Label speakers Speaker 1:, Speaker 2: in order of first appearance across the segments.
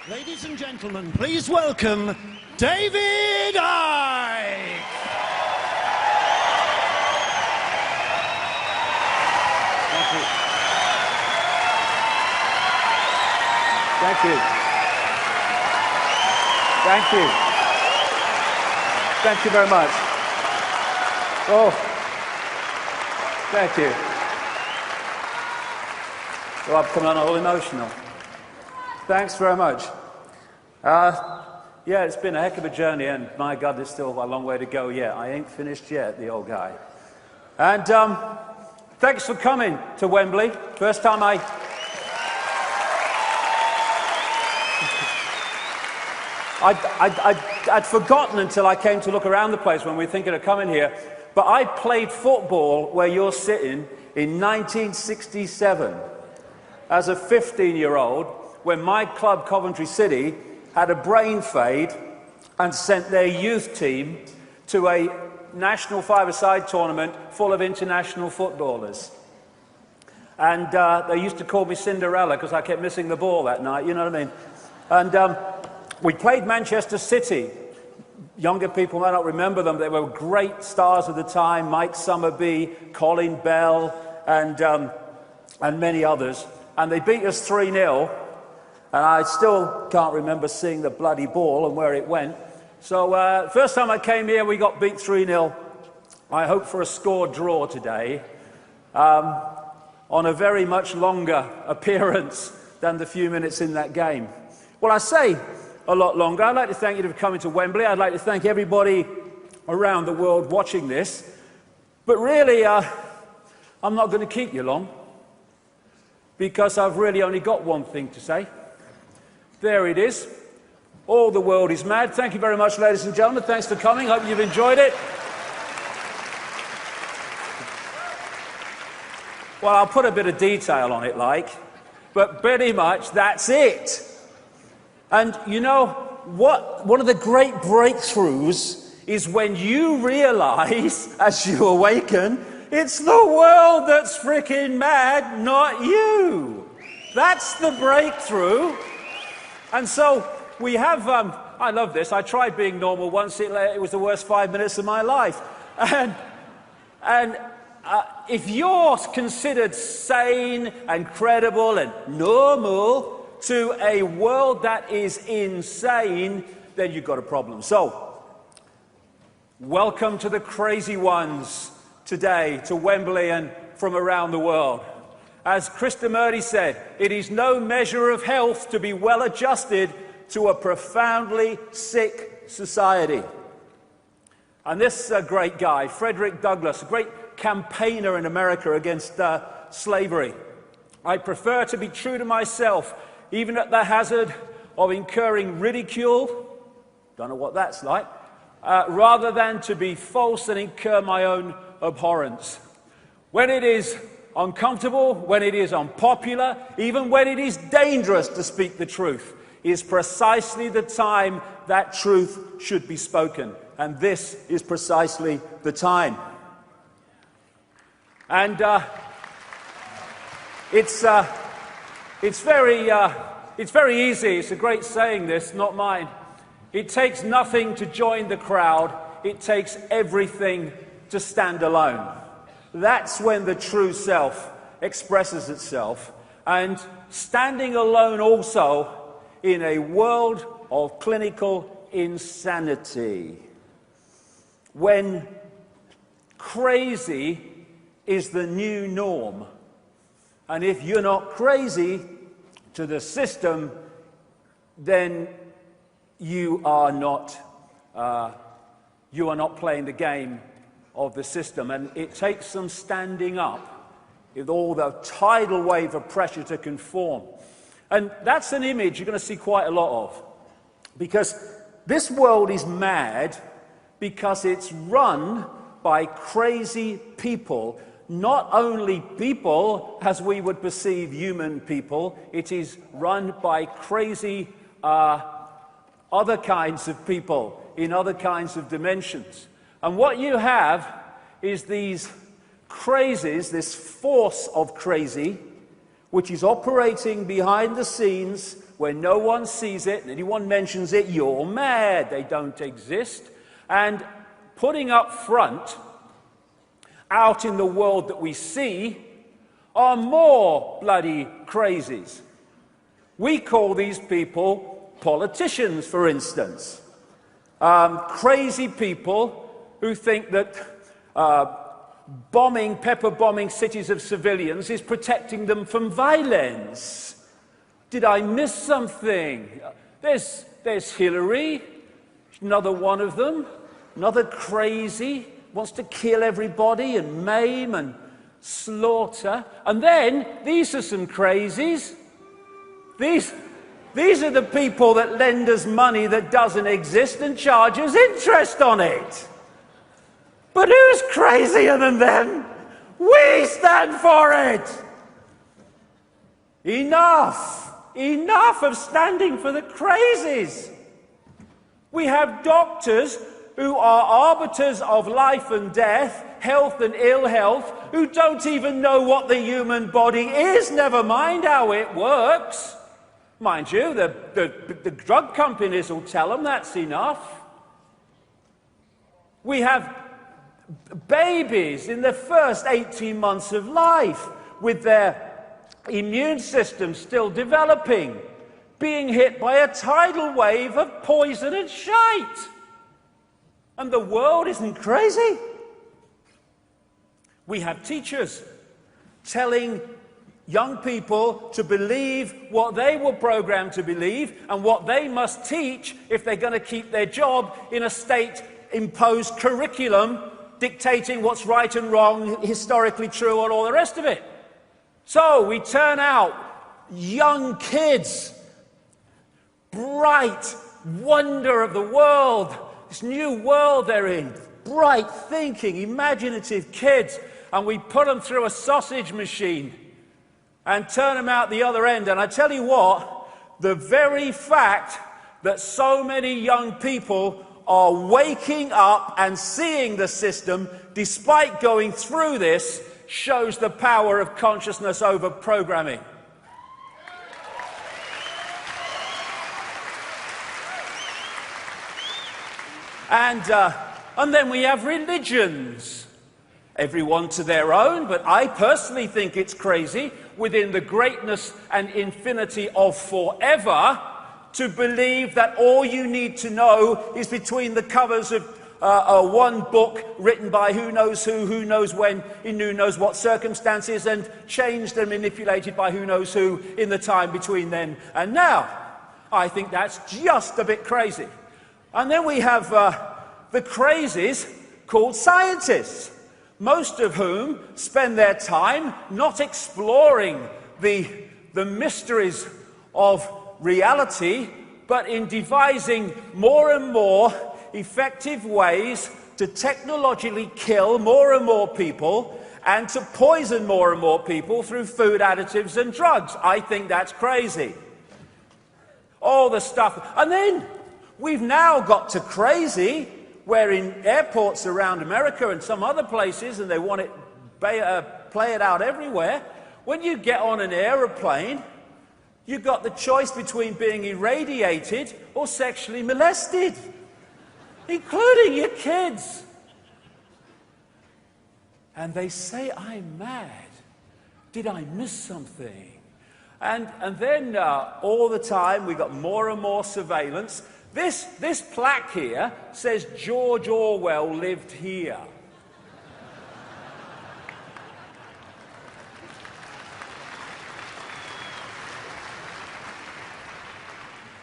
Speaker 1: Ladies and gentlemen, please welcome David Icke.
Speaker 2: Thank you. Thank you. Thank you. Thank you very much. Oh, thank you. Well, I'm coming on all emotional. Thanks very much. Yeah, it's been a heck of a journey, and my God, there's still a long way to go yet. I ain't finished yet, the old guy. And thanks for coming to Wembley. First time I'd forgotten until I came to look around the place when we were thinking of coming here, but I played football where you're sitting in 1967 as a 15-year-old when my club, Coventry City, had a brain fade and sent their youth team to a national five-a-side tournament full of international footballers. And they used to call me Cinderella because I kept missing the ball that night, you know what I mean? And we played Manchester City. Younger people might not remember them. They were great stars at the time, Mike Summerby, Colin Bell, and many others. And they beat us 3-0. And I still can't remember seeing the bloody ball and where it went. So first time I came here, we got beat 3-0. I hope for a score draw today on a very much longer appearance than the few minutes in that game. Well, I say a lot longer. I'd like to thank you for coming to Wembley. I'd like to thank everybody around the world watching this. But really, I'm not going to keep you long because I've really only got one thing to say. There it is. All the world is mad. Thank you very much, ladies and gentlemen. Thanks for coming. Hope you've enjoyed it. Well, I'll put a bit of detail on it, but pretty much that's it. And you know what? One of the great breakthroughs is when you realize, as you awaken, it's the world that's freaking mad, not you. That's the breakthrough. And so we have, I love this, I tried being normal once, it was the worst 5 minutes of my life. And if you're considered sane and credible and normal to a world that is insane, then you've got a problem. So, welcome to the crazy ones today, to Wembley and from around the world. As Krishnamurti said, it is no measure of health to be well adjusted to a profoundly sick society. And this great guy, Frederick Douglass, a great campaigner in America against slavery. I prefer to be true to myself, even at the hazard of incurring ridicule, don't know what that's like, rather than to be false and incur my own abhorrence. When it is uncomfortable, when it is unpopular, even when it is dangerous to speak the truth, is precisely the time that truth should be spoken. And this is precisely the time. And it's very easy. It's a great saying, this, not mine. It takes nothing to join the crowd. It takes everything to stand alone. That's when the true self expresses itself. And standing alone also in a world of clinical insanity. When crazy is the new norm. And if you're not crazy to the system, then you are not playing the game of the system. And it takes some standing up with all the tidal wave of pressure to conform. And that's an image you're going to see quite a lot of. Because this world is mad because it's run by crazy people. Not only people as we would perceive human people, it is run by crazy other kinds of people in other kinds of dimensions. And what you have is these crazies, this force of crazy, which is operating behind the scenes where no one sees it, and anyone mentions it, you're mad. They don't exist. And putting up front, out in the world that we see, are more bloody crazies. We call these people politicians, for instance. Crazy people who think that pepper bombing cities of civilians is protecting them from violence. Did I miss something? There's Hillary, another one of them, another crazy, wants to kill everybody and maim and slaughter. And then, these are some crazies. These are the people that lend us money that doesn't exist and charge us interest on it. But who's crazier than them? We stand for it! Enough! Enough of standing for the crazies! We have doctors who are arbiters of life and death, health and ill health, who don't even know what the human body is, never mind how it works. Mind you, the drug companies will tell them that's enough. We have babies in their first 18 months of life with their immune system still developing, being hit by a tidal wave of poison and shite. And the world isn't crazy. We have teachers telling young people to believe what they were programmed to believe and what they must teach if they're going to keep their job in a state-imposed curriculum dictating what's right and wrong, historically true, and all the rest of it. So we turn out young kids, bright wonder of the world, this new world they're in, bright thinking, imaginative kids, and we put them through a sausage machine and turn them out the other end. And I tell you what, the very fact that so many young people are waking up and seeing the system despite going through this shows the power of consciousness over programming. And then we have religions. Everyone to their own, but I personally think it's crazy within the greatness and infinity of forever to believe that all you need to know is between the covers of one book written by who knows when, in who knows what circumstances, and changed and manipulated by who knows who in the time between then and now. I think that's just a bit crazy. And then we have the crazies called scientists, most of whom spend their time not exploring the mysteries of reality, but in devising more and more effective ways to technologically kill more and more people and to poison more and more people through food additives and drugs. I think that's crazy. All the stuff. And then we've now got to crazy, where in airports around America and some other places, and they want it play it out everywhere, when you get on an aeroplane, you've got the choice between being irradiated or sexually molested, including your kids. And they say, I'm mad. Did I miss something? And then all the time we got more and more surveillance. This plaque here says George Orwell lived here.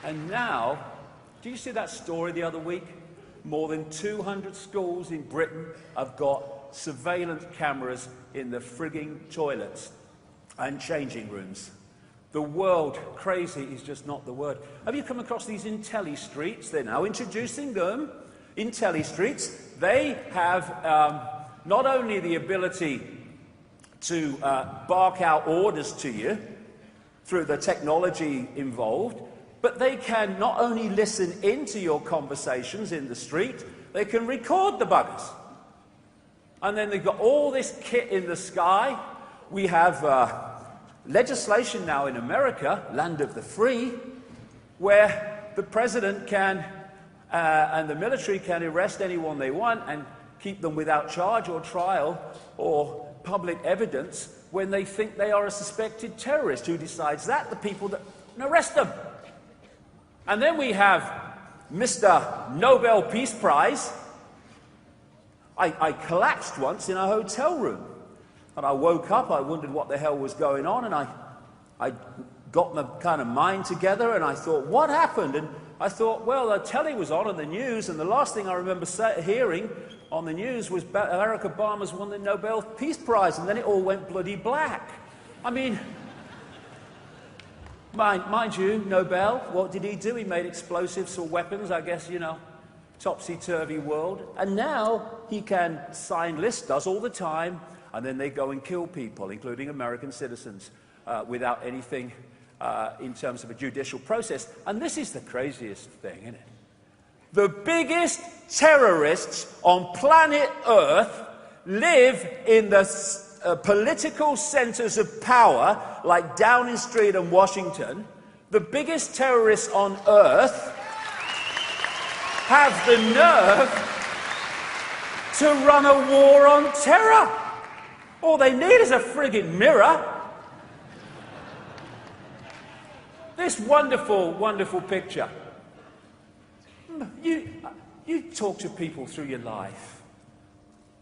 Speaker 2: And now, do you see that story the other week? More than 200 schools in Britain have got surveillance cameras in the frigging toilets and changing rooms. The world, crazy is just not the word. Have you come across these Intelli streets? They're now introducing them. Intelli streets. They have not only the ability to bark out orders to you through the technology involved, but they can not only listen into your conversations in the street, they can record the buggers. And then they've got all this kit in the sky. We have legislation now in America, land of the free, where the president can and the military can arrest anyone they want and keep them without charge or trial or public evidence when they think they are a suspected terrorist. Who decides that? The people that arrest them. And then we have Mr. Nobel Peace Prize. I collapsed once in a hotel room. And I woke up, I wondered what the hell was going on, and I got my kind of mind together, and I thought, what happened? And I thought, well, the telly was on in the news, and the last thing I remember hearing on the news was Barack Obama's won the Nobel Peace Prize, and then it all went bloody black. I mean, mind you, Nobel, what did he do? He made explosives or weapons, I guess, you know, topsy-turvy world. And now he can sign lists, does all the time, and then they go and kill people, including American citizens, without anything in terms of a judicial process. And this is the craziest thing, isn't it? The biggest terrorists on planet Earth live in the political centers of power, like Downing Street and Washington. The biggest terrorists on Earth have the nerve to run a war on terror. All they need is a frigging mirror. This wonderful, wonderful picture. You talk to people through your life.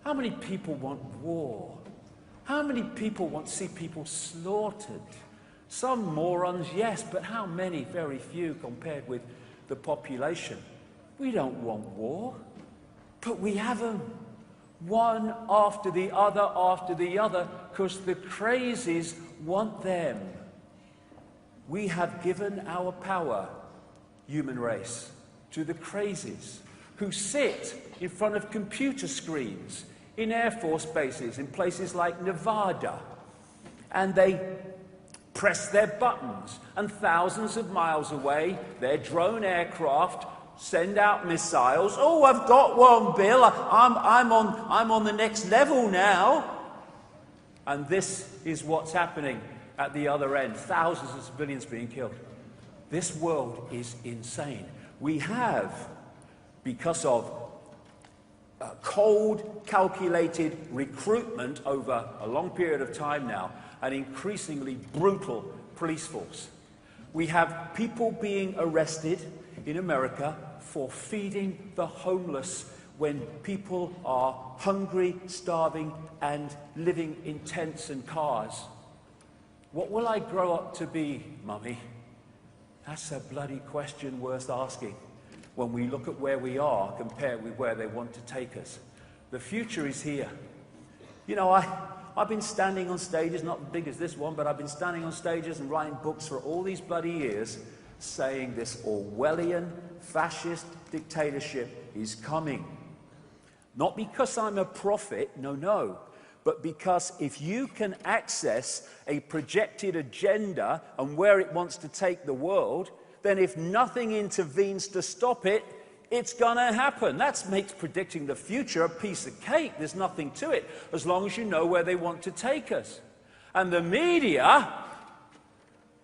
Speaker 2: How many people want war? How many people want to see people slaughtered? Some morons, yes, but how many? Very few compared with the population. We don't want war, but we have them. One after the other, because the crazies want them. We have given our power, human race, to the crazies who sit in front of computer screens in Air Force bases in places like Nevada, and they press their buttons, and thousands of miles away, their drone aircraft send out missiles. Oh, I've got one, Bill. I'm on the next level now. And this is what's happening at the other end. Thousands of civilians being killed. This world is insane. We have, because of cold, calculated recruitment over a long period of time now, an increasingly brutal police force. We have people being arrested in America for feeding the homeless when people are hungry, starving, and living in tents and cars. What will I grow up to be, Mummy? That's a bloody question worth asking when we look at where we are compared with where they want to take us. The future is here. You know, I've been standing on stages, not as big as this one, but I've been standing on stages and writing books for all these bloody years saying this Orwellian fascist dictatorship is coming. Not because I'm a prophet, no, but because if you can access a projected agenda and where it wants to take the world, then if nothing intervenes to stop it, it's going to happen. That makes predicting the future a piece of cake. There's nothing to it, as long as you know where they want to take us. And the media,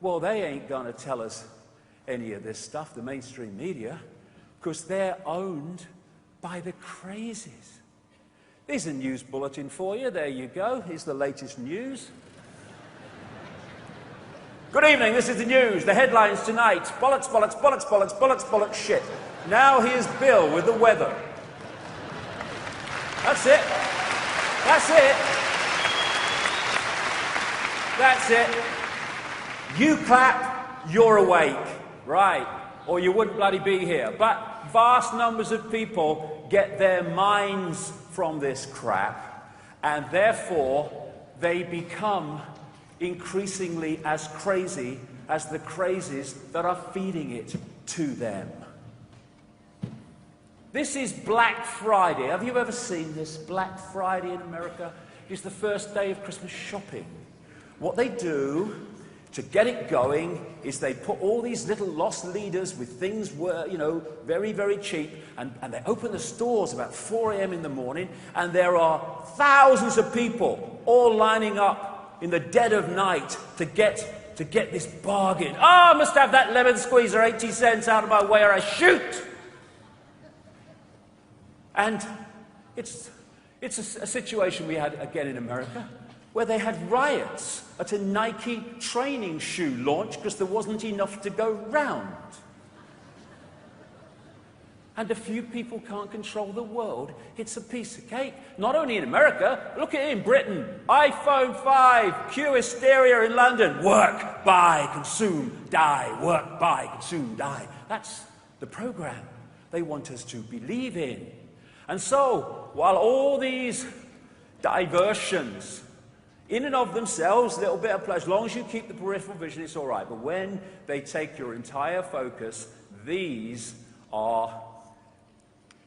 Speaker 2: well, they ain't going to tell us any of this stuff, the mainstream media, because they're owned by the crazies. Here's a news bulletin for you. There you go. Here's the latest news. Good evening, this is the news. The headlines tonight. Bollocks, bollocks, bollocks, bollocks, bollocks, bollocks, shit. Now here's Bill with the weather. That's it. That's it. That's it. You clap, you're awake. Right. Or you wouldn't bloody be here. But vast numbers of people get their minds from this crap, and therefore they become increasingly as crazy as the crazies that are feeding it to them. This is Black Friday. Have you ever seen this? Black Friday in America is the first day of Christmas shopping. What they do to get it going is they put all these little lost leaders with things, you know, very, very cheap, and they open the stores about 4 a.m. in the morning, and there are thousands of people all lining up in the dead of night to get to get this bargain. Oh, I must have that lemon squeezer, 80 cents out of my way or I shoot. And it's a situation we had again in America where they had riots at a Nike training shoe launch because there wasn't enough to go round. And a few people can't control the world. It's a piece of cake. Not only in America, look at it in Britain. iPhone 5, Q hysteria in London. Work, buy, consume, die. Work, buy, consume, die. That's the program they want us to believe in. And so, while all these diversions, in and of themselves, a little bit of pleasure, as long as you keep the peripheral vision, it's all right. But when they take your entire focus, these are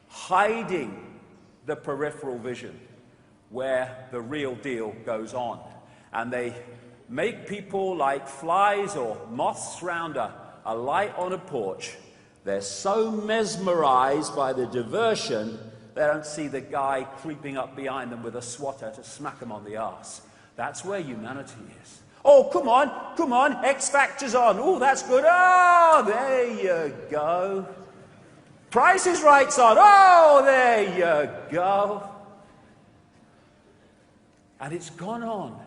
Speaker 2: hiding the peripheral vision where the real deal goes on. And they make people like flies or moths round a light on a porch. They're so mesmerized by the diversion, they don't see the guy creeping up behind them with a swatter to smack them on the arse. That's where humanity is. Oh, come on, X Factor's on. Oh, that's good. Oh, there you go. Price is Right's on. Oh, there you go. And it's gone on,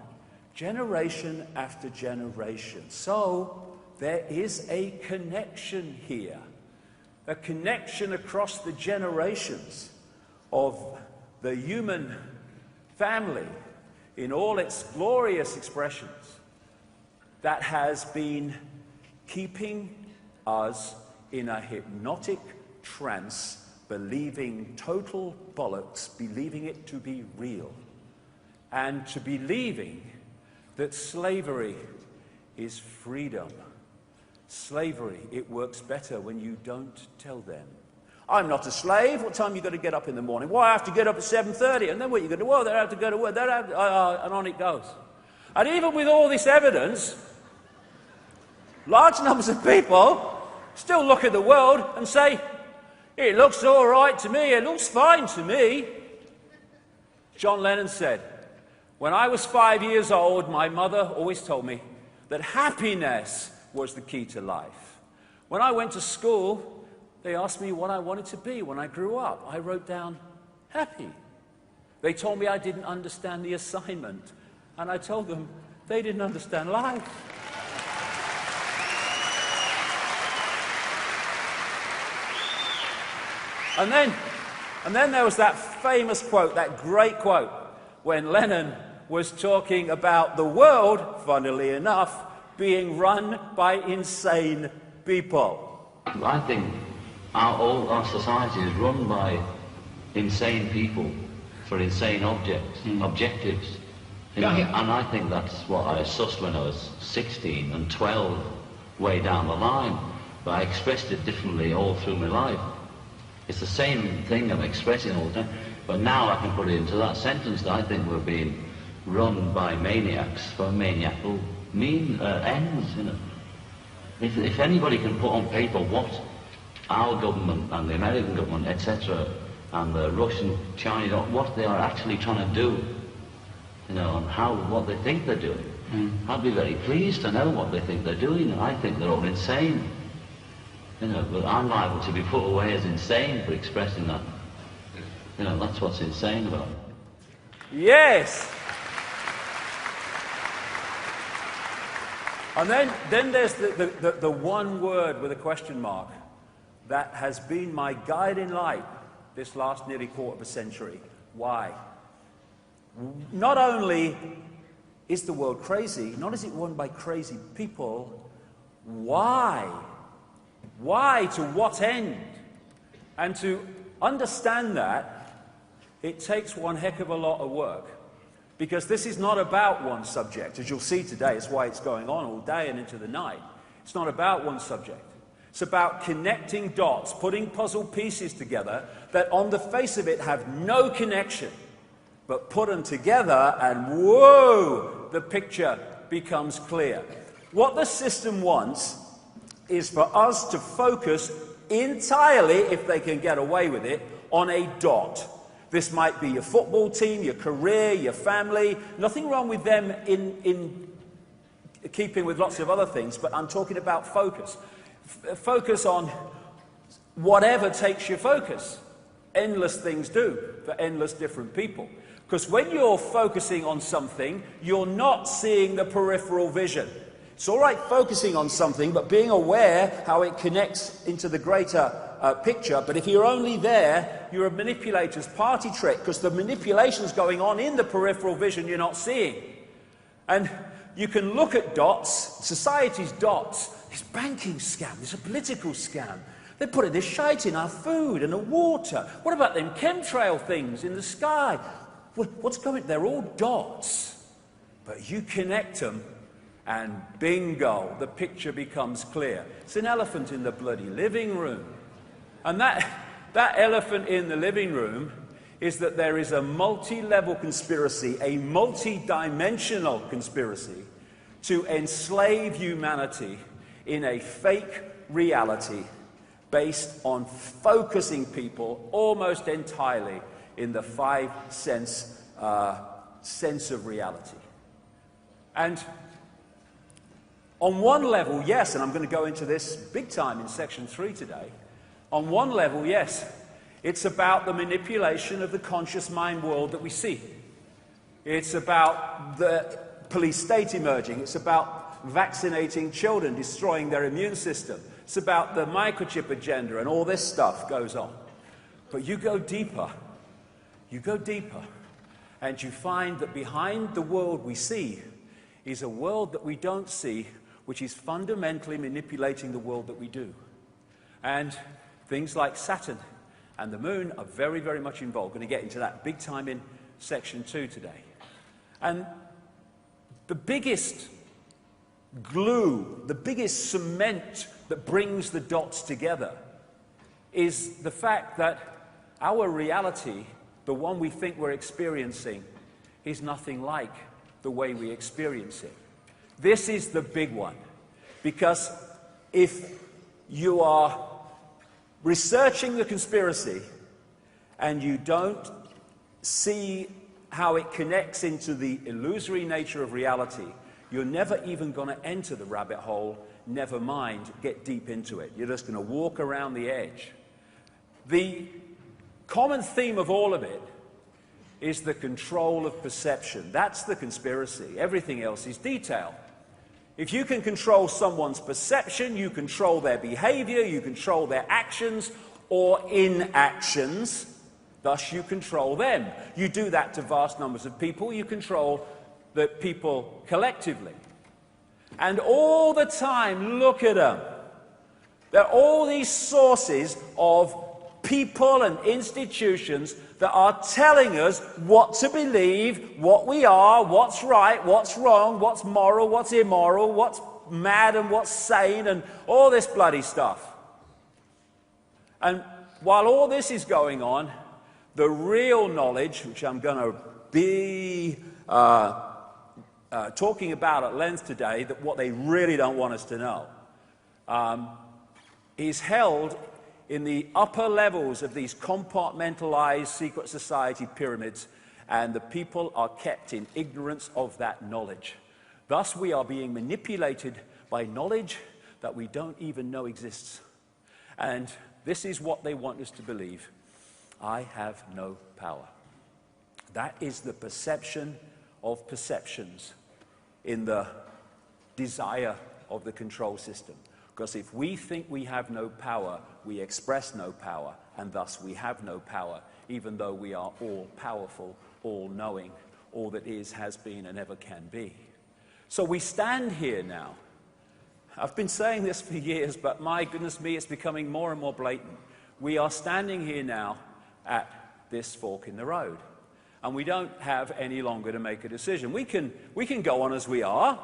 Speaker 2: generation after generation. So there is a connection here, a connection across the generations of the human family in all its glorious expressions that has been keeping us in a hypnotic trance, believing total bollocks, believing it to be real, and to believing that slavery is freedom. Slavery, it works better when you don't tell them. I'm not a slave. What time you got to get up in the morning? Well, I have to get up at 7:30. And then what are you going to do? Well, they have to go to work. And on it goes. And even with all this evidence, large numbers of people still look at the world and say, it looks all right to me. It looks fine to me. John Lennon said, when I was 5 years old, my mother always told me that happiness was the key to life. When I went to school, they asked me what I wanted to be when I grew up. I wrote down, happy. They told me I didn't understand the assignment. And I told them they didn't understand life. And then there was that famous quote, that great quote, when Lennon was talking about the world, funnily enough, being run by insane people.
Speaker 3: I think our society is run by insane people for insane objectives. And I think that's what I sussed when I was 16 and 12, way down the line. But I expressed it differently all through my life. It's the same thing I'm expressing all the time, but now I can put it into that sentence that I think we're being run by maniacs for maniacal ends, you know. If anybody can put on paper what our government and the American government, etc., and the Russian, Chinese, what they are actually trying to do, you know, and what they think they're doing, I'd be very pleased to know what they think they're doing. I think they're all insane. You know, but I'm liable to be put away as insane for expressing that. You know, that's what's insane about it.
Speaker 2: Yes! And then there's the one word with a question mark that has been my guiding light this last nearly quarter of a century. Why? Not only is the world crazy, not is it run by crazy people, why? Why? To what end? And to understand that, it takes one heck of a lot of work. Because this is not about one subject. As you'll see today, it's why it's going on all day and into the night. It's not about one subject. It's about connecting dots, putting puzzle pieces together that on the face of it have no connection. But put them together and whoa, the picture becomes clear. What the system wants is for us to focus entirely, if they can get away with it, on a dot. This might be your football team, your career, your family. Nothing wrong with them in keeping with lots of other things, but I'm talking about focus. Focus on whatever takes your focus. Endless things do for endless different people. Because when you're focusing on something, you're not seeing the peripheral vision. It's all right focusing on something, but being aware how it connects into the greater picture. But if you're only there, you're a manipulator's party trick, because the manipulation's going on in the peripheral vision you're not seeing. And you can look at dots, society's dots, this banking scam, this a political scam. They're putting this shite in our food and the water. What about them chemtrail things in the sky? What's going on? They're all dots. But you connect them and bingo, the picture becomes clear. It's an elephant in the bloody living room. And that elephant in the living room is that there is a multi-level conspiracy, a multi-dimensional conspiracy to enslave humanity in a fake reality based on focusing people almost entirely in the five sense of reality. And on one level, yes, and I'm going to go into this big time in section 3 today. On one level, yes, it's about the manipulation of the conscious mind world that we see. It's about the police state emerging. It's about vaccinating children, destroying their immune system. It's about the microchip agenda, and all this stuff goes on. But you go deeper, and you find that behind the world we see is a world that we don't see, which is fundamentally manipulating the world that we do. And things like Saturn and the moon are very, very much involved. We're going to get into that big time in section 2 today. And the biggest glue, the biggest cement that brings the dots together is the fact that our reality, the one we think we're experiencing, is nothing like the way we experience it. This is the big one, because if you are researching the conspiracy and you don't see how it connects into the illusory nature of reality, you're never even going to enter the rabbit hole, never mind get deep into it. You're just going to walk around the edge. The common theme of all of it is the control of perception. That's the conspiracy. Everything else is detail. If you can control someone's perception, you control their behavior, you control their actions or inactions, thus you control them. You do that to vast numbers of people, you control the people collectively. And all the time, look at them. There are all these sources of people and institutions that are telling us what to believe, what we are, what's right, what's wrong, what's moral, what's immoral, what's mad and what's sane, and all this bloody stuff. And while all this is going on, the real knowledge, which I'm going to be talking about at length today, that what they really don't want us to know, is held in the upper levels of these compartmentalized secret society pyramids, and the people are kept in ignorance of that knowledge. Thus, we are being manipulated by knowledge that we don't even know exists. And this is what they want us to believe. I have no power. That is the perception of perceptions in the desire of the control system. Because if we think we have no power, we express no power, and thus we have no power, even though we are all powerful, all knowing, all that is, has been, and ever can be. So we stand here now. I've been saying this for years, but my goodness me, it's becoming more and more blatant. We are standing here now at this fork in the road, and we don't have any longer to make a decision. We can go on as we are,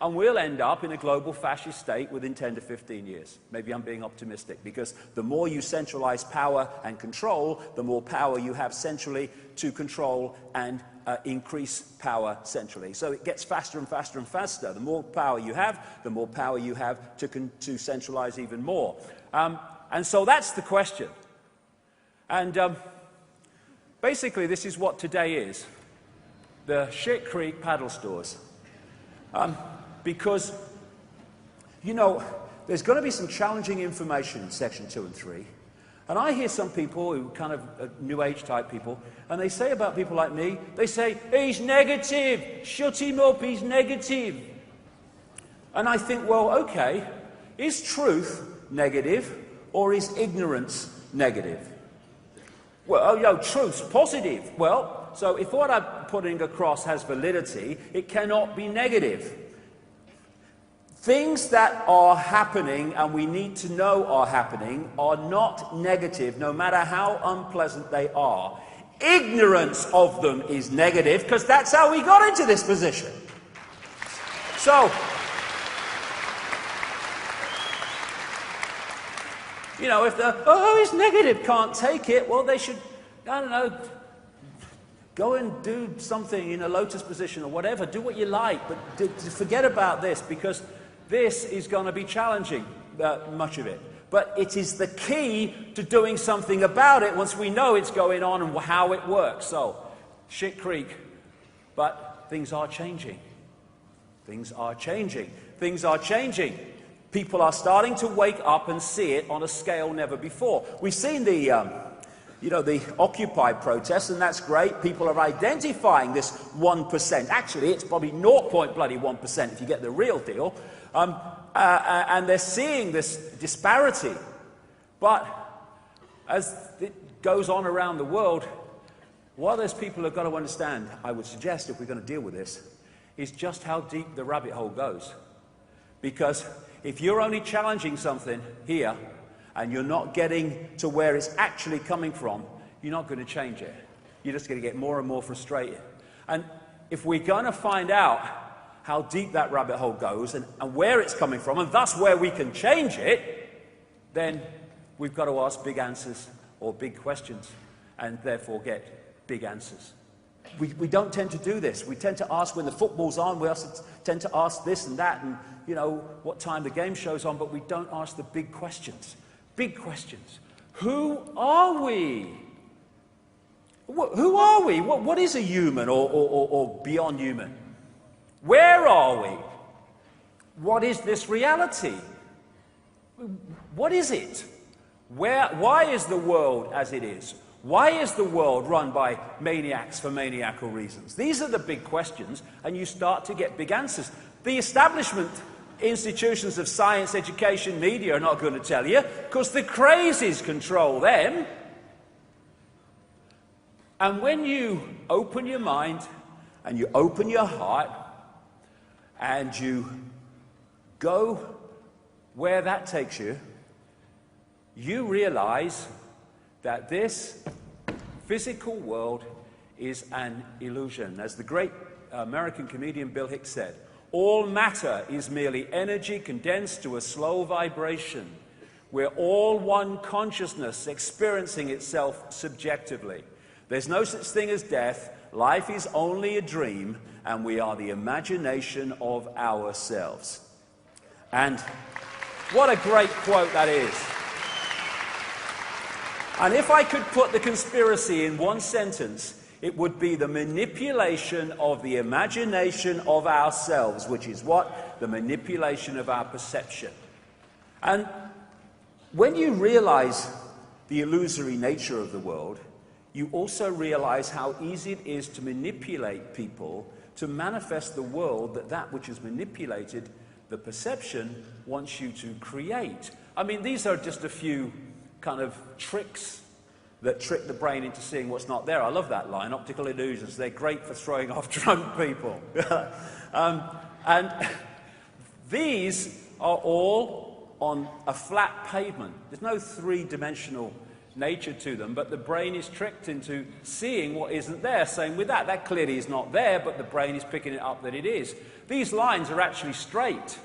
Speaker 2: and we'll end up in a global fascist state within 10 to 15 years. Maybe I'm being optimistic, because the more you centralize power and control, the more power you have centrally to control and increase power centrally. So it gets faster and faster and faster. The more power you have, the more power you have to centralize even more. And so that's the question. And basically, this is what today is. The Shit Creek paddle stores. because, you know, there's going to be some challenging information in section 2 and 3. And I hear some people who kind of New Age type people, and they say about people like me, they say, he's negative, shut him up, he's negative. And I think, well, okay, is truth negative or is ignorance negative? Well, truth's positive. Well, so if what I'm putting across has validity, it cannot be negative. Things that are happening and we need to know are happening are not negative, no matter how unpleasant they are. Ignorance of them is negative, because that's how we got into this position. So, you know, if it's negative, can't take it, well, they should, I don't know, go and do something in a lotus position or whatever, do what you like, but forget about this, because this is going to be challenging, much of it. But it is the key to doing something about it once we know it's going on and how it works. So, shit creek, but things are changing. Things are changing. Things are changing. People are starting to wake up and see it on a scale never before. We've seen the Occupy protests, and that's great. People are identifying this 1%. Actually, it's probably 0.1% if you get the real deal. And they're seeing this disparity. But as it goes on around the world, what those people have got to understand, I would suggest, if we're going to deal with this, is just how deep the rabbit hole goes. Because if you're only challenging something here, and you're not getting to where it's actually coming from, you're not going to change it. You're just going to get more and more frustrated. And if we're going to find out how deep that rabbit hole goes and where it's coming from, and thus where we can change it, then we've got to ask big answers or big questions, and therefore get big answers. We don't tend to do this. We tend to ask when the football's on, we also tend to ask this and that, and, you know, what time the game show's on, but we don't ask the big questions. Big questions. Who are we? Who are we? What is a human or beyond human? Where are we? What is this reality? What is it? Why is the world as it is? Why is the world run by maniacs for maniacal reasons? These are the big questions, and you start to get big answers. The establishment institutions of science, education, media are not going to tell you, because the crazies control them. And when you open your mind and you open your heart and you go where that takes you, you realize that this physical world is an illusion. As the great American comedian Bill Hicks said, all matter is merely energy condensed to a slow vibration. We're all one consciousness experiencing itself subjectively. There's no such thing as death. Life is only a dream, and we are the imagination of ourselves. And what a great quote that is. And if I could put the conspiracy in one sentence, it would be the manipulation of the imagination of ourselves, which is what? The manipulation of our perception. And when you realize the illusory nature of the world, you also realize how easy it is to manipulate people to manifest the world that which is manipulated, the perception, wants you to create. I mean, these are just a few kind of tricks that trick the brain into seeing what's not there. I love that line, optical illusions. They're great for throwing off drunk people. And these are all on a flat pavement. There's no three-dimensional nature to them, but the brain is tricked into seeing what isn't there. Same with that. That clearly is not there, but the brain is picking it up that it is. These lines are actually straight,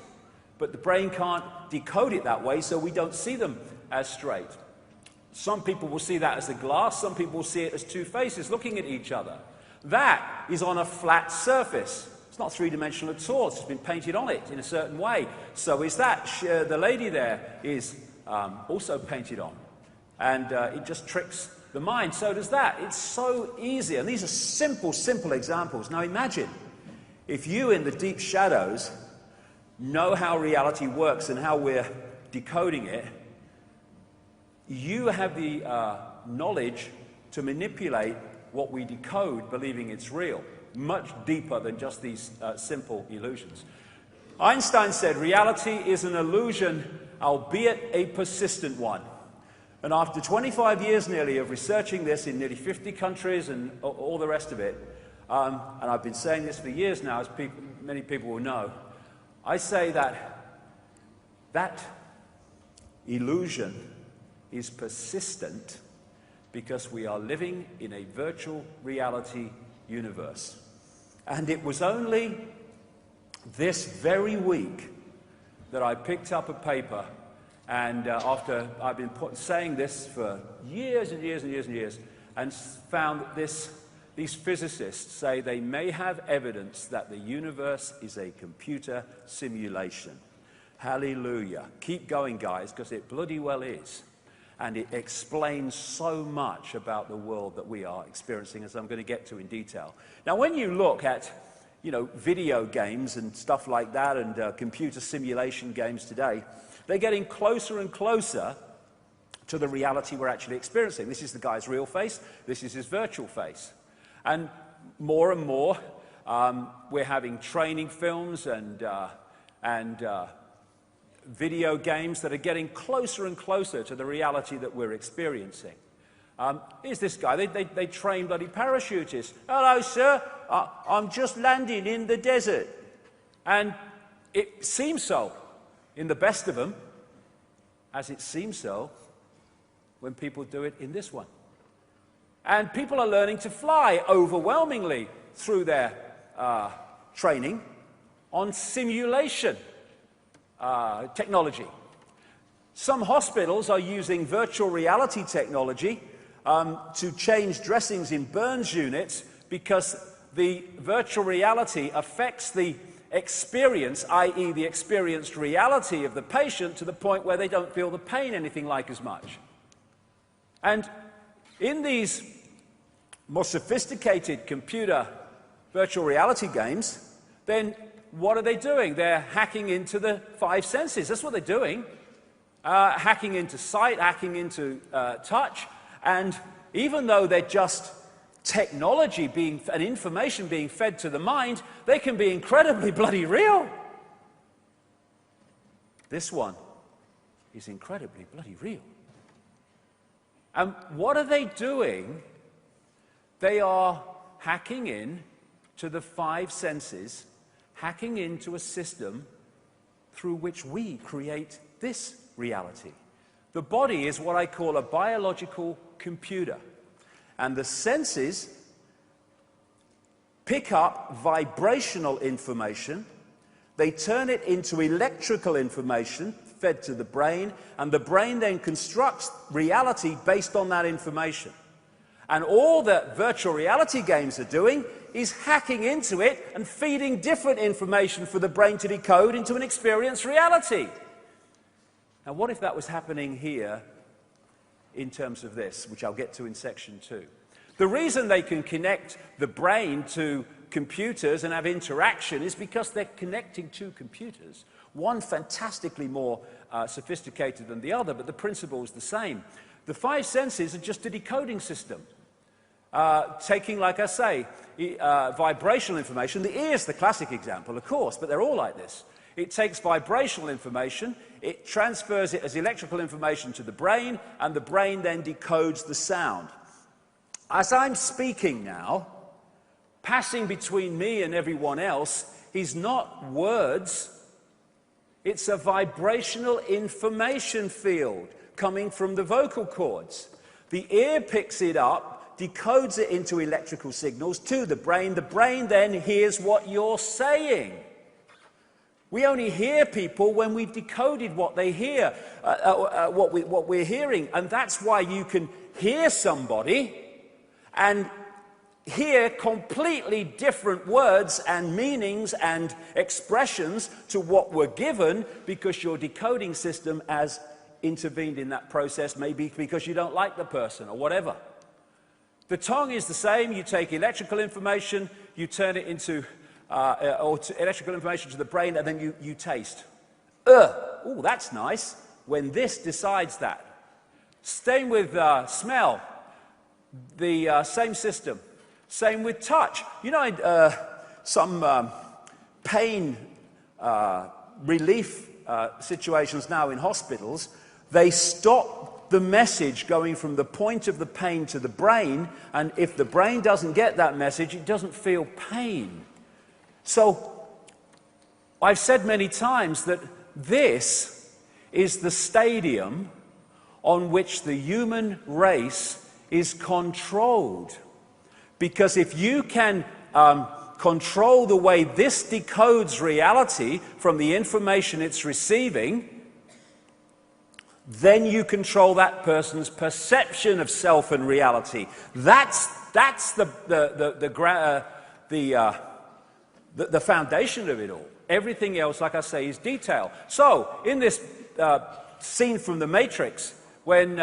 Speaker 2: but the brain can't decode it that way, so we don't see them as straight. Some people will see that as a glass, some people will see it as two faces looking at each other. That is on a flat surface. It's not three-dimensional at all, it's just been painted on it in a certain way. So is that. The lady there is also painted on. And it just tricks the mind. So does that. It's so easy. And these are simple examples. Now imagine if you in the deep shadows know how reality works and how we're decoding it, you have the knowledge to manipulate what we decode, believing it's real, much deeper than just these simple illusions. Einstein said reality is an illusion, albeit a persistent one. And after 25 years nearly of researching this in nearly 50 countries and all the rest of it, and I've been saying this for years now, as many people will know, I say that that illusion is persistent because we are living in a virtual reality universe. And it was only this very week that I picked up a paper, and after I've been saying this for years and years and years and years, and found that these physicists say they may have evidence that the universe is a computer simulation. Hallelujah. Keep going, guys, because it bloody well is. And it explains so much about the world that we are experiencing, as I'm going to get to in detail. Now, when you look at, video games and stuff like that, and computer simulation games today, they're getting closer and closer to the reality we're actually experiencing. This is the guy's real face. This is his virtual face. And more, we're having training films and video games that are getting closer and closer to the reality that we're experiencing. Here's this guy. They train bloody parachutists. Hello, sir. I'm just landing in the desert. And it seems so in the best of them, as it seems so when people do it in this one. And people are learning to fly overwhelmingly through their training on simulation technology. Some hospitals are using virtual reality technology to change dressings in burns units because the virtual reality affects the experience, i.e. the experienced reality of the patient, to the point where they don't feel the pain anything like as much. And in these more sophisticated computer virtual reality games, then what are they doing? They're hacking into the five senses. That's what they're doing. Hacking into sight, hacking into touch. And even though they're just technology and information being fed to the mind, they can be incredibly bloody real. This one is incredibly bloody real. And what are they doing? They are hacking in to the five senses, hacking into a system through which we create this reality. The body is what I call a biological computer, and the senses pick up vibrational information, they turn it into electrical information fed to the brain, and the brain then constructs reality based on that information. And all that virtual reality games are doing is hacking into it and feeding different information for the brain to decode into an experienced reality. Now, what if that was happening here in terms of this, which I'll get to in section 2? The reason they can connect the brain to computers and have interaction is because they're connecting two computers, one fantastically more sophisticated than the other, but the principle is the same. The five senses are just a decoding system. Taking, like I say, vibrational information. The ear is the classic example, of course, but they're all like this. It takes vibrational information, it transfers it as electrical information to the brain, and the brain then decodes the sound. As I'm speaking now, passing between me and everyone else is not words, it's a vibrational information field coming from the vocal cords. The ear picks it up, decodes it into electrical signals to the brain then hears what you're saying. We only hear people when we've decoded what they hear, what we're hearing, and that's why you can hear somebody and hear completely different words and meanings and expressions to what were given, because your decoding system has intervened in that process, maybe because you don't like the person or whatever. The tongue is the same. You take electrical information, you turn it into electrical information to the brain, and then you taste. Oh, that's nice. When this decides that. Same with smell. The same system. Same with touch. You know, some pain relief situations now in hospitals, they stop the message going from the point of the pain to the brain, and if the brain doesn't get that message, it doesn't feel pain. So, I've said many times that this is the stadium on which the human race is controlled. Because if you can control the way this decodes reality from the information it's receiving, then you control that person's perception of self and reality. That's the foundation of it all. Everything else, like I say, is detail. So, in this scene from The Matrix, when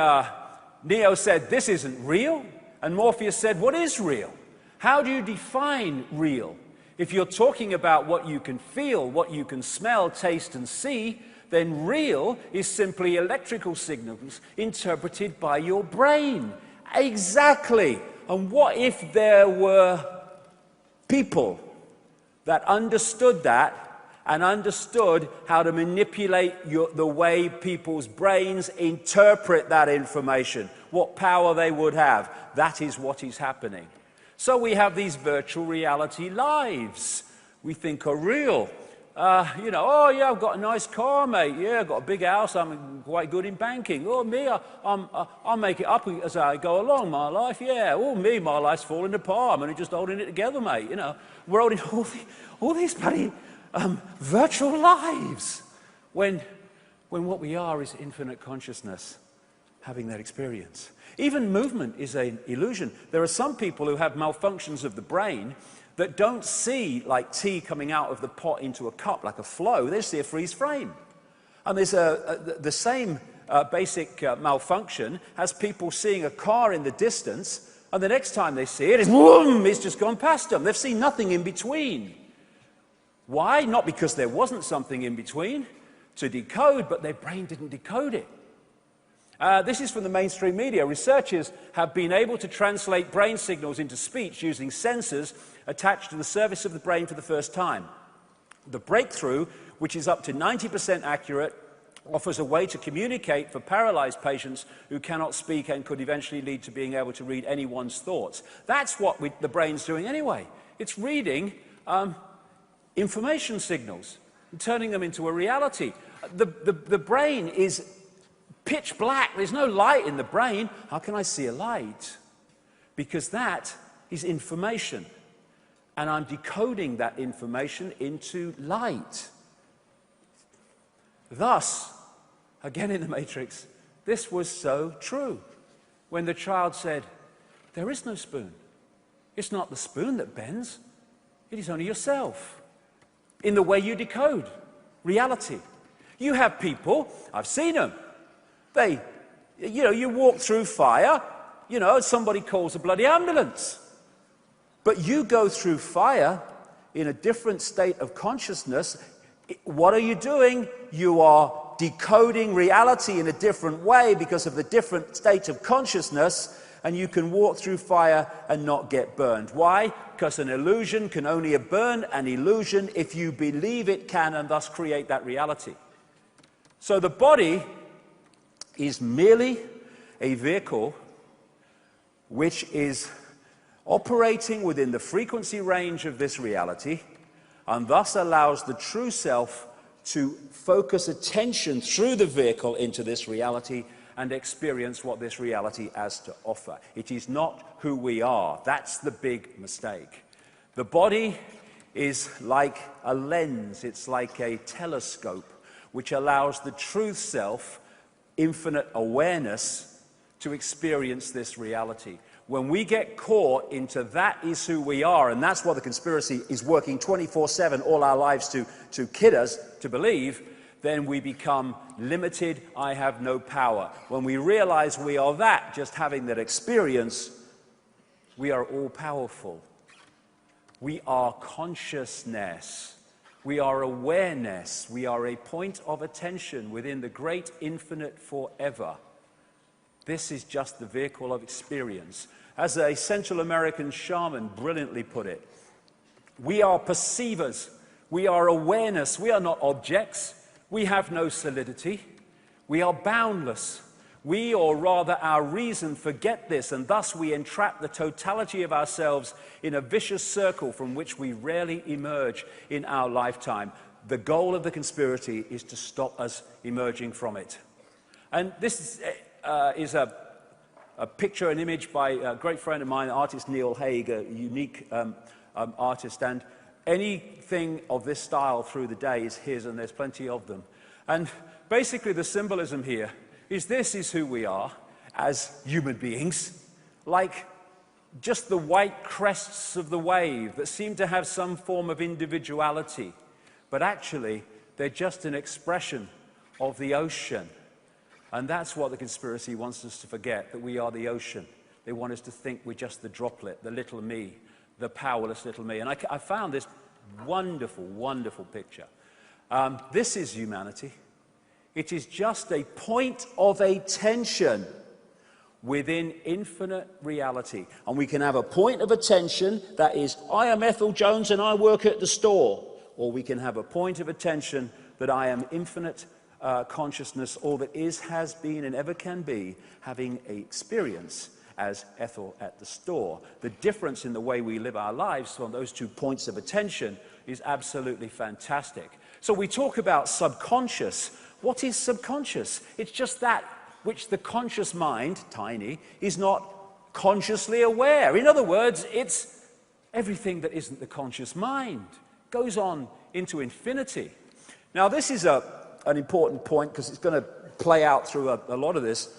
Speaker 2: Neo said, "This isn't real," and Morpheus said, "What is real?" How do you define real? If you're talking about what you can feel, what you can smell, taste, and see, then real is simply electrical signals interpreted by your brain. Exactly. And what if there were people that understood that and understood how to manipulate the way people's brains interpret that information, what power they would have? That is what is happening. So we have these virtual reality lives we think are real. You know, oh yeah, I've got a nice car, mate. Yeah, I've got a big house. I'm quite good in banking. Oh, me, I'll make it up as I go along, my life. Yeah. Oh, me, my life's falling apart. I'm only just holding it together, mate. You know, we're holding all these bloody virtual lives. When what we are is infinite consciousness, having that experience. Even movement is an illusion. There are some people who have malfunctions of the brain that don't see like tea coming out of the pot into a cup like a flow. They see a freeze frame. And there's the same basic malfunction as people seeing a car in the distance, and the next time they see it, it's just gone past them. They've seen nothing in between. Why? Not because there wasn't something in between to decode, but their brain didn't decode it. This is from the mainstream media. Researchers have been able to translate brain signals into speech using sensors attached to the surface of the brain for the first time. The breakthrough, which is up to 90% accurate, offers a way to communicate for paralyzed patients who cannot speak and could eventually lead to being able to read anyone's thoughts. That's what the brain's doing anyway. It's reading information signals and turning them into a reality. The brain is pitch black. There's no light in the brain. How can I see a light? Because that is information. And I'm decoding that information into light. Thus, again in the Matrix, this was so true. When the child said, "There is no spoon. It's not the spoon that bends. It is only yourself." In the way you decode reality. You have people, I've seen them, you walk through fire, somebody calls a bloody ambulance. But you go through fire in a different state of consciousness. What are you doing? You are decoding reality in a different way because of the different state of consciousness, and you can walk through fire and not get burned. Why? Because an illusion can only burn an illusion if you believe it can, and thus create that reality. So the body is merely a vehicle which is operating within the frequency range of this reality, and thus allows the true self to focus attention through the vehicle into this reality and experience what this reality has to offer. It is not who we are. That's the big mistake. The body is like a lens. It's like a telescope, which allows the true self, infinite awareness, to experience this reality. When we get caught into that is who we are, and that's what the conspiracy is working 24/7 all our lives to kid us to believe, then we become limited. I have no power. When we realize we are that, just having that experience, we are all powerful. We are consciousness. We are awareness. We are a point of attention within the great infinite forever. This is just the vehicle of experience. As a Central American shaman brilliantly put it, we are perceivers. We are awareness. We are not objects. We have no solidity. We are boundless. We, or rather our reason, forget this, and thus we entrap the totality of ourselves in a vicious circle from which we rarely emerge in our lifetime. The goal of the conspiracy is to stop us emerging from it. And this is a picture, an image by a great friend of mine, artist Neil Haig, a unique artist, and anything of this style through the day is his, and there's plenty of them. And basically the symbolism here is this is who we are as human beings, like just the white crests of the wave that seem to have some form of individuality, but actually they're just an expression of the ocean. And that's what the conspiracy wants us to forget, that we are the ocean. They want us to think we're just the droplet, the little me, the powerless little me. And I found this wonderful, wonderful picture. This is humanity. It is just a point of attention within infinite reality. And we can have a point of attention that is, I am Ethel Jones and I work at the store. Or we can have a point of attention that I am infinite consciousness, all that is, has been, and ever can be, having an experience as Ethel at the store. The difference in the way we live our lives from those 2 points of attention is absolutely fantastic. So we talk about subconscious. What is subconscious? It's just that which the conscious mind, tiny, is not consciously aware. In other words, it's everything that isn't the conscious mind. It goes on into infinity. Now, this is an important point because it's going to play out through a lot of this.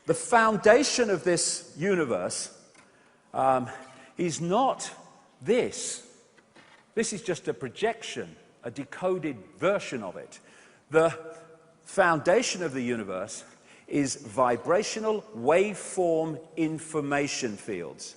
Speaker 2: The foundation of this universe is not this. This is just a projection, a decoded version of it. The foundation of the universe is vibrational waveform information fields,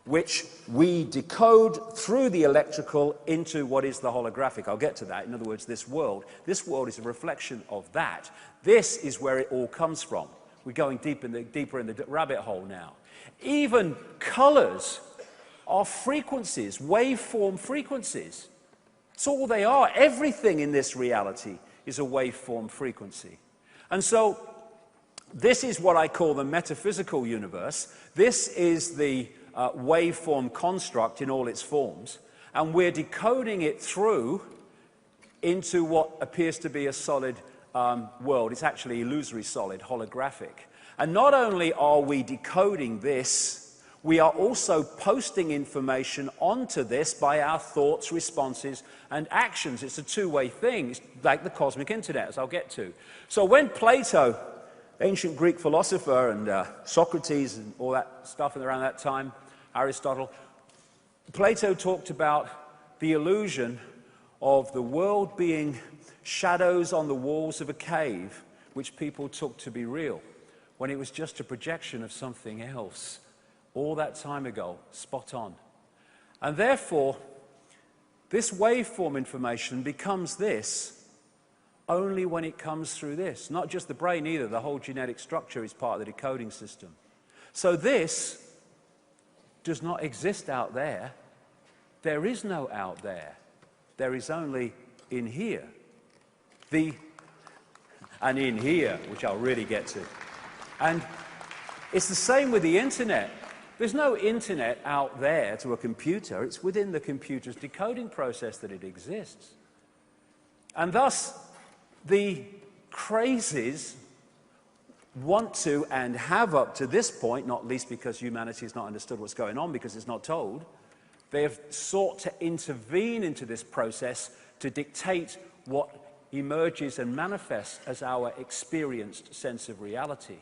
Speaker 2: which we decode through the electrical into what is the holographic. I'll get to that. In other words, this world is a reflection of that. This is where it all comes from. We're going deeper in the rabbit hole now. Even colors are frequencies, waveform frequencies. It's all they are. Everything in this reality is a waveform frequency. And so this is what I call the metaphysical universe. This is the waveform construct in all its forms. And we're decoding it through into what appears to be a solid world. It's actually illusory solid, holographic. And not only are we decoding this, we are also posting information onto this by our thoughts, responses, and actions. It's a two-way thing. It's like the cosmic internet, as I'll get to. So when Plato, ancient Greek philosopher, and Socrates and all that stuff around that time, Aristotle, Plato talked about the illusion of the world being shadows on the walls of a cave, which people took to be real, when it was just a projection of something else. All that time ago, spot on. And therefore, this waveform information becomes this only when it comes through this. Not just the brain either, the whole genetic structure is part of the decoding system. So this does not exist out there. There is no out there. There is only in here. And in here, which I'll really get to. And it's the same with the internet. There's no internet out there to a computer. It's within the computer's decoding process that it exists. And thus, the crazies want to, and have up to this point, not least because humanity has not understood what's going on because it's not told, they have sought to intervene into this process to dictate what emerges and manifests as our experienced sense of reality.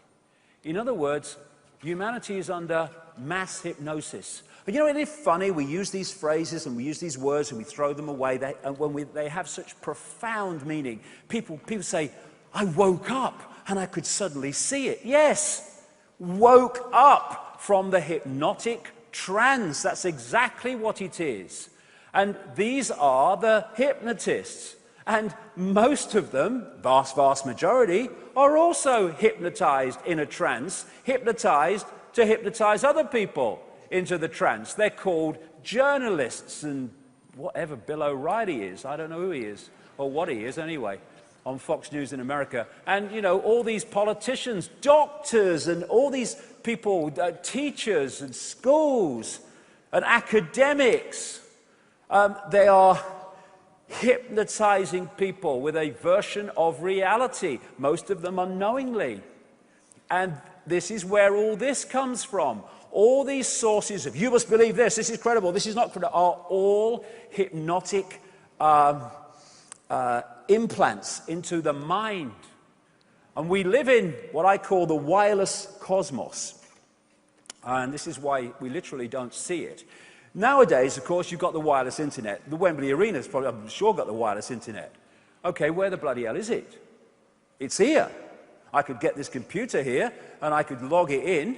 Speaker 2: In other words, humanity is under mass hypnosis. But you know, isn't it funny? We use these phrases and we use these words and we throw them away. They have such profound meaning. People say, I woke up and I could suddenly see it. Yes, woke up from the hypnotic trance. That's exactly what it is. And these are the hypnotists. And most of them, vast majority, are also hypnotized in a trance, hypnotized to hypnotize other people into the trance. They're called journalists, and whatever Bill O'Reilly is, I don't know who he is, or what he is anyway, on Fox News in America. And, you know, all these politicians, doctors, and all these people, teachers and schools and academics, they are hypnotizing people with a version of reality, most of them unknowingly. And this is where all this comes from. All these sources of, you must believe this is credible, this is not credible, are all hypnotic implants into the mind. And we live in what I call the wireless cosmos. And this is why we literally don't see it. Nowadays, of course, you've got the wireless internet. The Wembley Arena's probably, I'm sure, got the wireless internet. Okay, where the bloody hell is it? It's here. I could get this computer here, and I could log it in,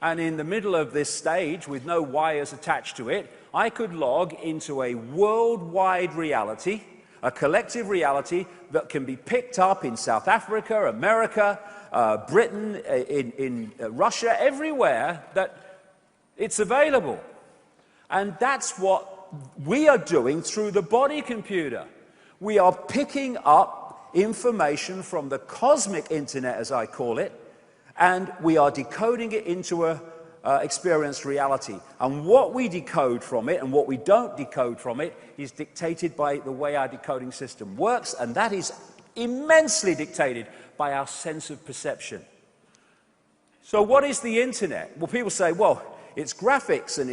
Speaker 2: and in the middle of this stage, with no wires attached to it, I could log into a worldwide reality, a collective reality that can be picked up in South Africa, America, Britain, in Russia, everywhere that it's available. And that's what we are doing through the body computer. We are picking up information from the cosmic internet, as I call it, and we are decoding it into a experienced reality. And what we decode from it and what we don't decode from it is dictated by the way our decoding system works, and that is immensely dictated by our sense of perception. So what is the internet? Well, people say, well, it's graphics and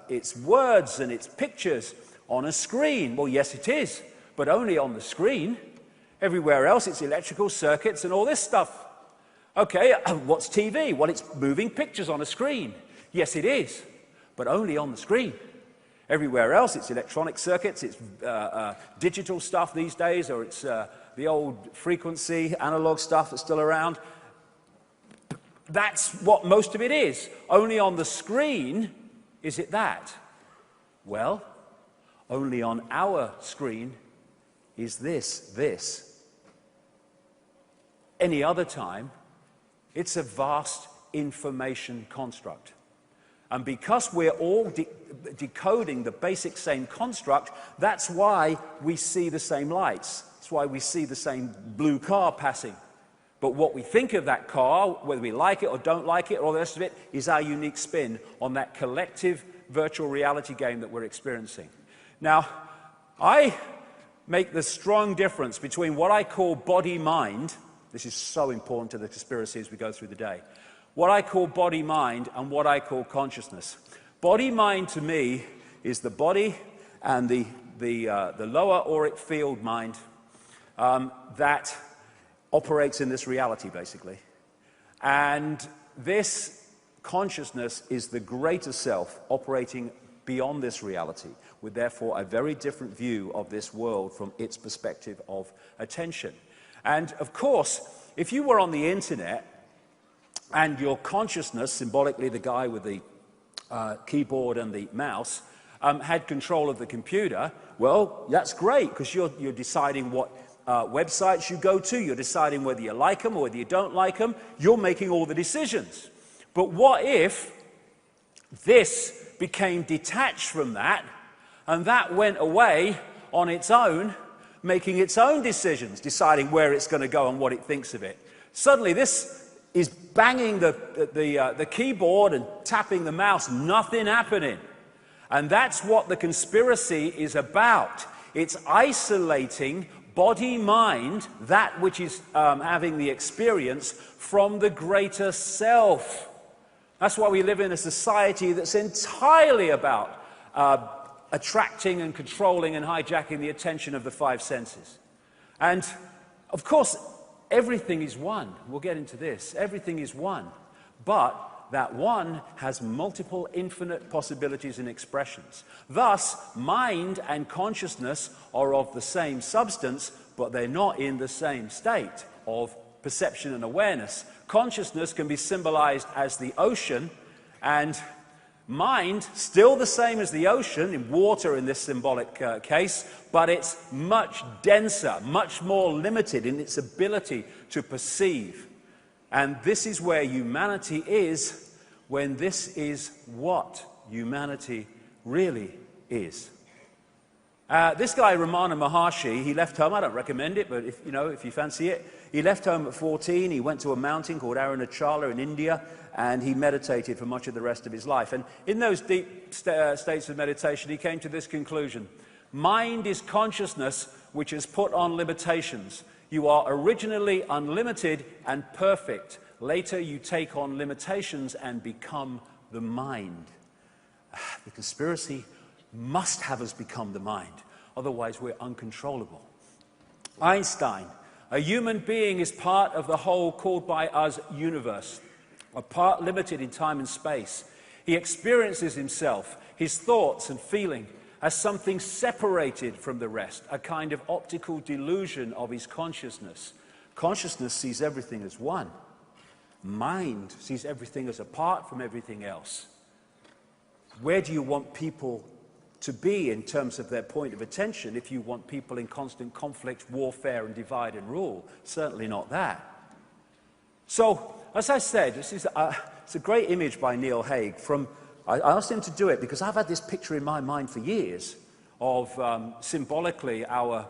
Speaker 2: it's words and it's pictures on a screen. Well, yes, it is, but only on the screen. Everywhere else, it's electrical circuits and all this stuff. Okay, what's TV? Well, it's moving pictures on a screen. Yes, it is, but only on the screen. Everywhere else, it's electronic circuits, it's digital stuff these days, or it's the old frequency, analog stuff that's still around. That's what most of it is. Only on the screen is it that. Well, only on our screen is this. Any other time, it's a vast information construct. And because we're all decoding the basic same construct, that's why we see the same lights. That's why we see the same blue car passing. But what we think of that car, whether we like it or don't like it, or all the rest of it, is our unique spin on that collective virtual reality game that we're experiencing. Now, I make the strong difference between what I call body-mind. This is so important to the conspiracy as we go through the day. What I call body-mind and what I call consciousness. Body-mind to me is the body and the lower auric field mind that operates in this reality, basically. And this consciousness is the greater self operating beyond this reality, with therefore a very different view of this world from its perspective of attention. And of course, if you were on the internet and your consciousness, symbolically the guy with the keyboard and the mouse, had control of the computer, well, that's great, because you're deciding what websites you go to, you're deciding whether you like them or whether you don't like them, you're making all the decisions. But what if this became detached from that, and that went away on its own, making its own decisions, deciding where it's going to go and what it thinks of it? Suddenly this is banging the keyboard and tapping the mouse, nothing happening. And that's what the conspiracy is about. It's isolating body-mind, that which is having the experience, from the greater self. That's why we live in a society that's entirely about attracting and controlling and hijacking the attention of the five senses. And, of course, everything is one. We'll get into this. Everything is one. But that one has multiple infinite possibilities and expressions. Thus, mind and consciousness are of the same substance, but they're not in the same state of perception and awareness. Consciousness can be symbolized as the ocean, and Mind, still the same as the ocean, in water in this symbolic case, but it's much denser, much more limited in its ability to perceive. And this is where humanity is, when this is what humanity really is. This guy, Ramana Maharshi, he left home. I don't recommend it, but if you fancy it. He left home at 14. He went to a mountain called Arunachala in India, and he meditated for much of the rest of his life. And in those deep states of meditation, he came to this conclusion. Mind is consciousness which is put on limitations. You are originally unlimited and perfect. Later you take on limitations and become the mind. The conspiracy must have us become the mind. Otherwise we're uncontrollable. Einstein, a human being is part of the whole called by us universe, a part limited in time and space. He experiences himself, his thoughts and feeling, as something separated from the rest, a kind of optical delusion of his consciousness. Consciousness sees everything as one. Mind sees everything as apart from everything else. Where do you want people to be in terms of their point of attention if you want people in constant conflict, warfare, and divide and rule? Certainly not that. So, as I said, it's a great image by Neil Haig. I asked him to do it because I've had this picture in my mind for years of symbolically our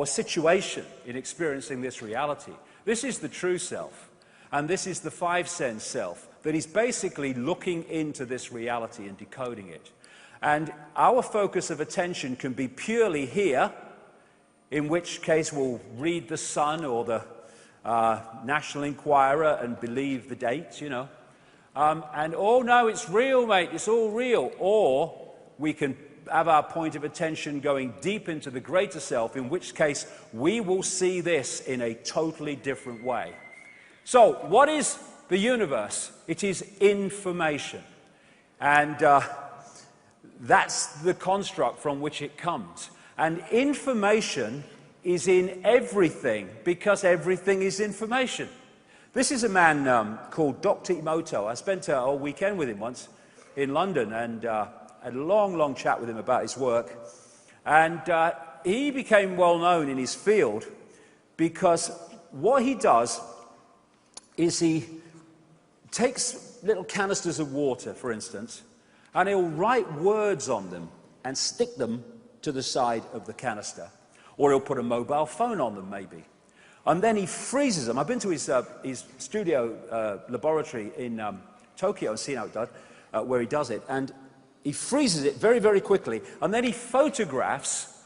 Speaker 2: situation in experiencing this reality. This is the true self, and this is the five-sense self that is basically looking into this reality and decoding it. And our focus of attention can be purely here, in which case we'll read the Sun or the National Enquirer and believe the dates, and, oh no, it's real, mate, it's all real. Or we can have our point of attention going deep into the greater self, in which case we will see this in a totally different way. So, what is the universe? It is information. And that's the construct from which it comes. And information is in everything because everything is information. This is a man called Dr. Emoto. I spent a whole weekend with him once in London and had a long, long chat with him about his work. And he became well known in his field because what he does is he takes little canisters of water, for instance, and he'll write words on them and stick them to the side of the canister. Or he'll put a mobile phone on them, maybe. And then he freezes them. I've been to his studio laboratory in Tokyo and seen how it does, where he does it. And he freezes it very, very quickly. And then he photographs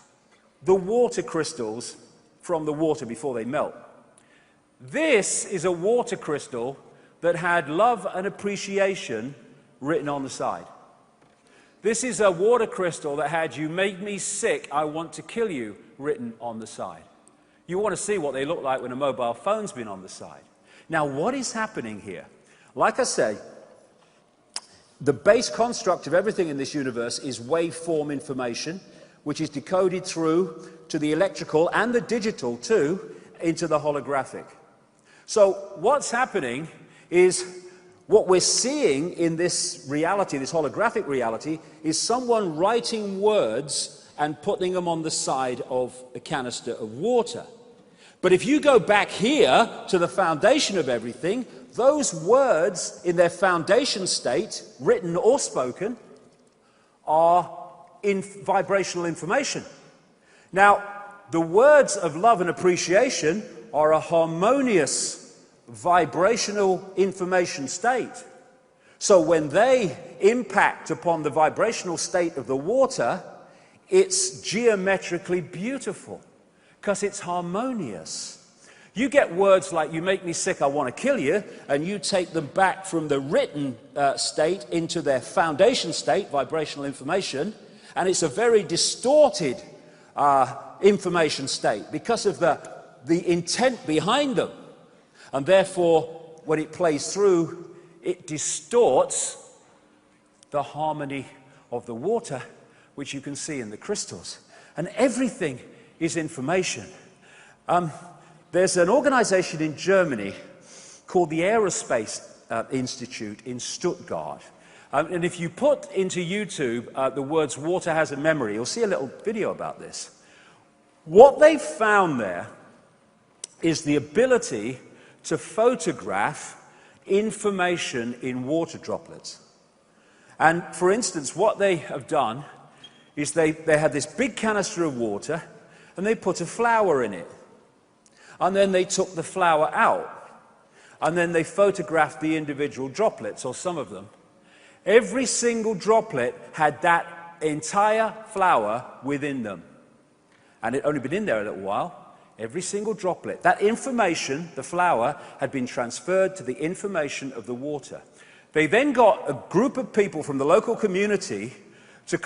Speaker 2: the water crystals from the water before they melt. This is a water crystal that had love and appreciation written on the side. This is a water crystal that had "You make me sick, I want to kill you" written on the side. You want to see what they look like when a mobile phone's been on the side. Now, what is happening here? Like I say, the base construct of everything in this universe is waveform information, which is decoded through to the electrical and the digital too, into the holographic. So what's happening is what we're seeing in this reality, this holographic reality, is someone writing words and putting them on the side of a canister of water. But if you go back here to the foundation of everything, those words in their foundation state, written or spoken, are in vibrational information. Now, the words of love and appreciation are a harmonious vibrational information state. So when they impact upon the vibrational state of the water, it's geometrically beautiful because it's harmonious. You get words like "you make me sick, I want to kill you," and you take them back from the written state into their foundation state, vibrational information, and it's a very distorted information state because of the intent behind them. And therefore, when it plays through, it distorts the harmony of the water, which you can see in the crystals. And everything is information. There's an organization in Germany called the Aerospace Institute in Stuttgart. And if you put into YouTube the words "water has a memory," you'll see a little video about this. What they've found there is the ability to photograph information in water droplets. And for instance, what they have done is they had this big canister of water and they put a flower in it. And then they took the flower out. And then they photographed the individual droplets, or some of them. Every single droplet had that entire flower within them. And it had only been in there a little while. Every single droplet. That information, the flower, had been transferred to the information of the water. They then got a group of people from the local community to